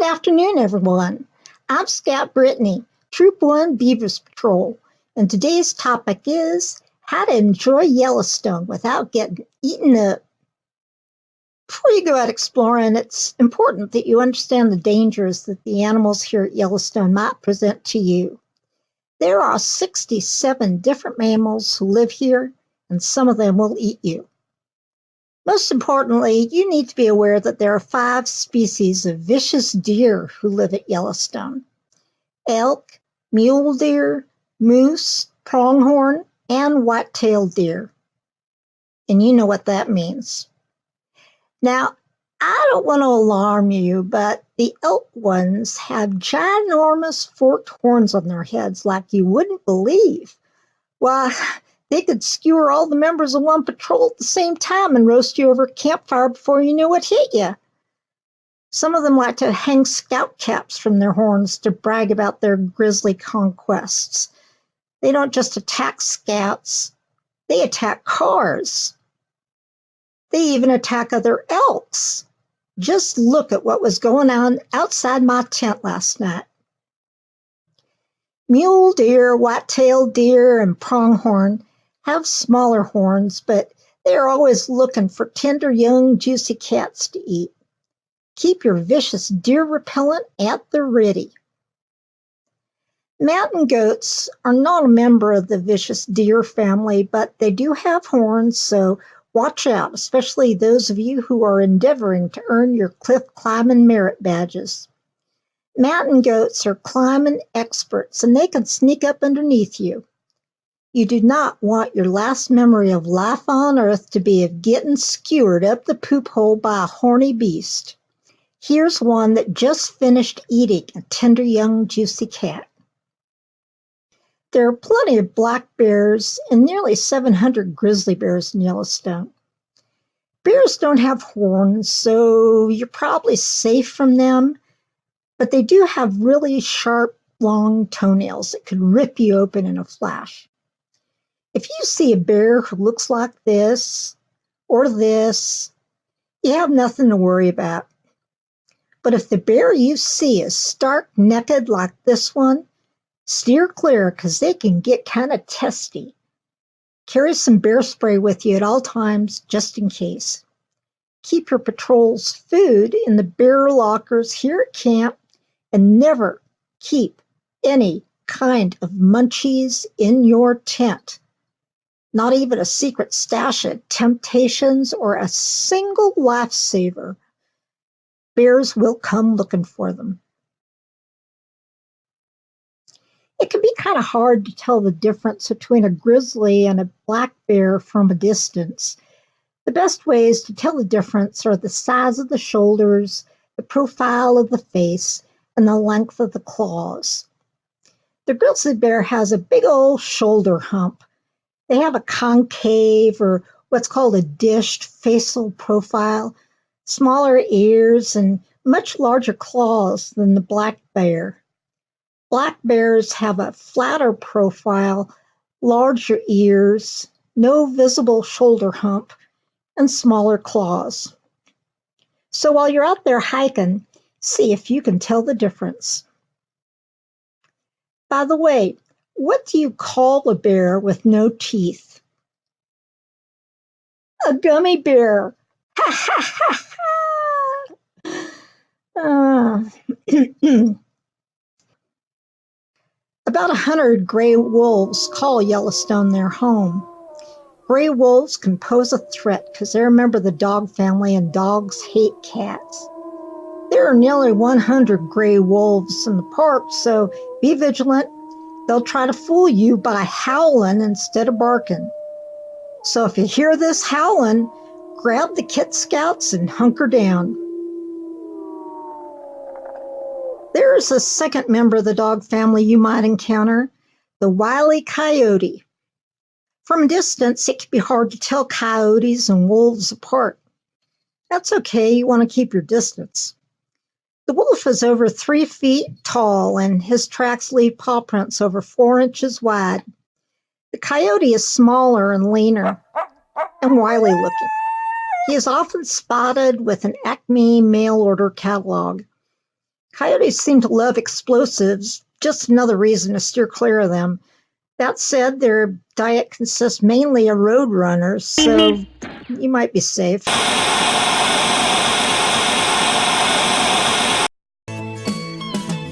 afternoon, everyone. I'm Scout Brittany, Troop 1 Beavers Patrol, and today's topic is how to enjoy Yellowstone without getting eaten up. Before you go out exploring, it's important that you understand the dangers that the animals here at Yellowstone might present to you. There are 67 different mammals who live here, and some of them will eat you. Most importantly, you need to be aware that there are 5 species of vicious deer who live at Yellowstone: elk, mule deer, moose, pronghorn, and white-tailed deer. And you know what that means. Now, I don't want to alarm you, but the elk ones have ginormous forked horns on their heads like you wouldn't believe. Why, they could skewer all the members of one patrol at the same time and roast you over a campfire before you knew what hit you. Some of them like to hang scout caps from their horns to brag about their grisly conquests. They don't just attack scouts, they attack cars. They even attack other elks. Just look at what was going on outside my tent last night. Mule deer, white-tailed deer, and pronghorn have smaller horns, but they are always looking for tender, young, juicy cats to eat. Keep your vicious deer repellent at the ready. Mountain goats are not a member of the vicious deer family, but they do have horns, so watch out, especially those of you who are endeavoring to earn your cliff climbing merit badges. Mountain goats are climbing experts, and they can sneak up underneath you. You do not want your last memory of life on Earth to be of getting skewered up the poop hole by a horny beast. Here's one that just finished eating a tender young juicy cat. There are plenty of black bears and nearly 700 grizzly bears in Yellowstone. Bears don't have horns, so you're probably safe from them, but they do have really sharp, long toenails that could rip you open in a flash. If you see a bear who looks like this or this, you have nothing to worry about. But if the bear you see is stark naked like this one, steer clear because they can get kind of testy. Carry some bear spray with you at all times just in case. Keep your patrol's food in the bear lockers here at camp, and never keep any kind of munchies in your tent. Not even a secret stash of Temptations or a single lifesaver. Bears will come looking for them. It can be kind of hard to tell the difference between a grizzly and a black bear from a distance. The best ways to tell the difference are the size of the shoulders, the profile of the face, and the length of the claws. The grizzly bear has a big old shoulder hump. They have a concave, or what's called a dished facial profile, smaller ears, and much larger claws than the black bear. Black bears have a flatter profile, larger ears, no visible shoulder hump, and smaller claws. So while you're out there hiking, see if you can tell the difference. By the way, what do you call a bear with no teeth? A gummy bear. Ha ha ha ha! About 100 gray wolves call Yellowstone their home. Gray wolves can pose a threat because they're a member of the dog family, and dogs hate cats. There are nearly 100 gray wolves in the park, so be vigilant. They'll try to fool you by howling instead of barking. So if you hear this howling, grab the Kit Scouts and hunker down. There is a second member of the dog family you might encounter, the wily coyote. From a distance, it can be hard to tell coyotes and wolves apart. That's okay, you want to keep your distance. The wolf is over 3 feet tall, and his tracks leave paw prints over 4 inches wide. The coyote is smaller and leaner and wily looking. He is often spotted with an Acme mail order catalog. Coyotes seem to love explosives, just another reason to steer clear of them. That said, their diet consists mainly of road runners, so you might be safe.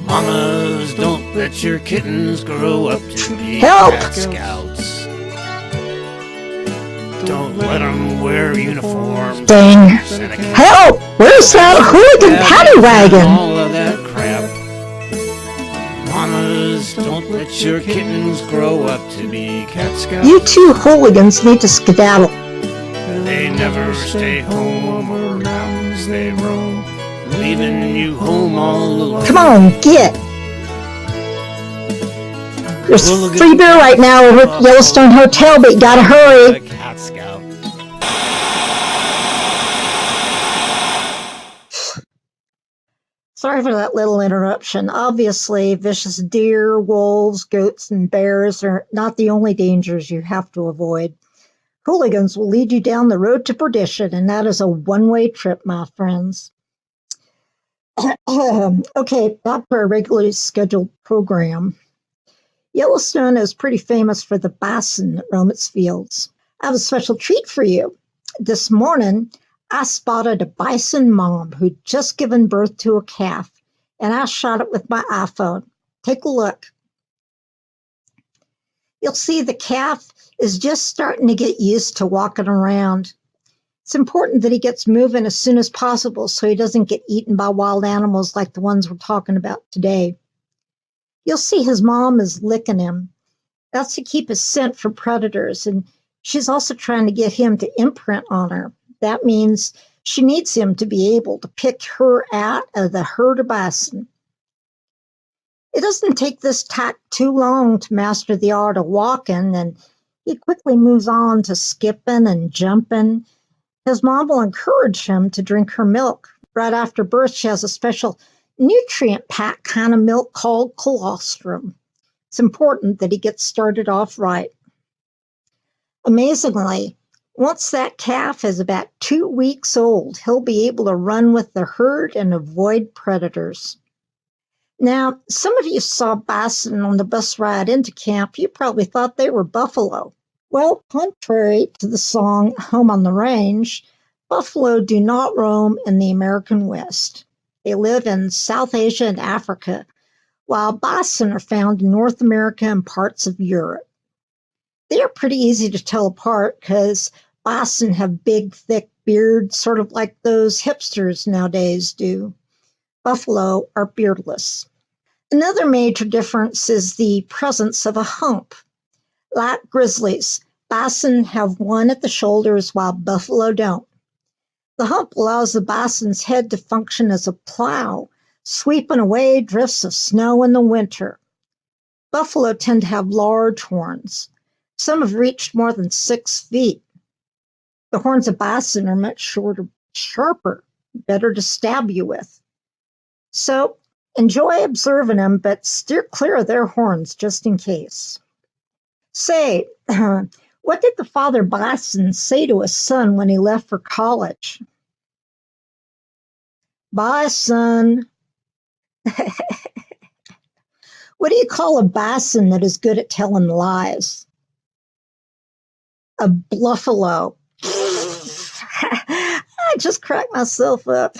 Mamas, don't let your kittens grow up to be Help! Cat Scouts. Don't let them wear uniforms. Dang. Help! Where's that hooligan paddy wagon? All of that crap. Mamas, don't let your kittens grow up to be Cat Scouts. You two hooligans need to skedaddle. They never stay home over mountains they roam, leaving you home all alone. Come on, get! There's free beer right now over at Yellowstone Hotel, but you gotta hurry. Cat Scout. Sorry for that little interruption. Obviously, vicious deer, wolves, goats, and bears are not the only dangers you have to avoid. Hooligans will lead you down the road to perdition, and that is a one-way trip, my friends. Okay, back to our regularly scheduled program. Yellowstone is pretty famous for the bison that roam its fields. I have a special treat for you. This morning, I spotted a bison mom who'd just given birth to a calf, and I shot it with my iPhone. Take a look. You'll see the calf is just starting to get used to walking around. It's important that he gets moving as soon as possible so he doesn't get eaten by wild animals like the ones we're talking about today. You'll see his mom is licking him. That's to keep his scent from predators, and she's also trying to get him to imprint on her. That means she needs him to be able to pick her out of the herd of bison. It doesn't take this tack too long to master the art of walking, and he quickly moves on to skipping and jumping. His mom will encourage him to drink her milk. Right after birth, she has a special nutrient-packed kind of milk called colostrum. It's important that he gets started off right. Amazingly, once that calf is about 2 weeks old, he'll be able to run with the herd and avoid predators. Now, some of you saw bison on the bus ride into camp. You probably thought they were buffalo. Well, contrary to the song Home on the Range, buffalo do not roam in the American West. They live in South Asia and Africa, while bison are found in North America and parts of Europe. They are pretty easy to tell apart because bison have big, thick beards, sort of like those hipsters nowadays do. Buffalo are beardless. Another major difference is the presence of a hump. Like grizzlies, bison have one at the shoulders while buffalo don't. The hump allows the bison's head to function as a plow, sweeping away drifts of snow in the winter. Buffalo tend to have large horns. Some have reached more than 6 feet. The horns of bison are much shorter, sharper, better to stab you with. So enjoy observing them, but steer clear of their horns just in case. Say, what did the father bison say to his son when he left for college? Bye, son. What do you call a bison that is good at telling lies? A bluffalo. I just cracked myself up.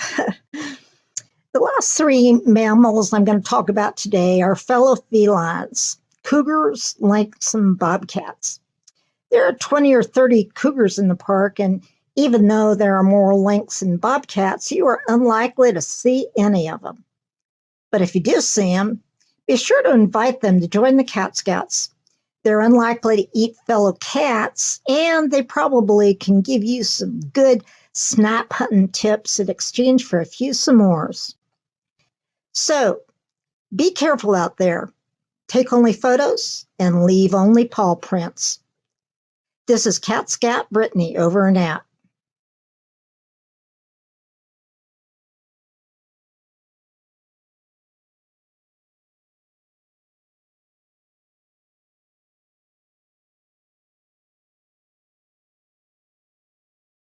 The last 3 mammals I'm going to talk about today are fellow felines: cougars, lynx, and bobcats. There are 20 or 30 cougars in the park, and even though there are more lynx and bobcats, you are unlikely to see any of them. But if you do see them, be sure to invite them to join the Cat Scouts. They're unlikely to eat fellow cats, and they probably can give you some good snap hunting tips in exchange for a few s'mores. So, be careful out there. Take only photos and leave only paw prints. This is Cat Scout Brittany, over and out.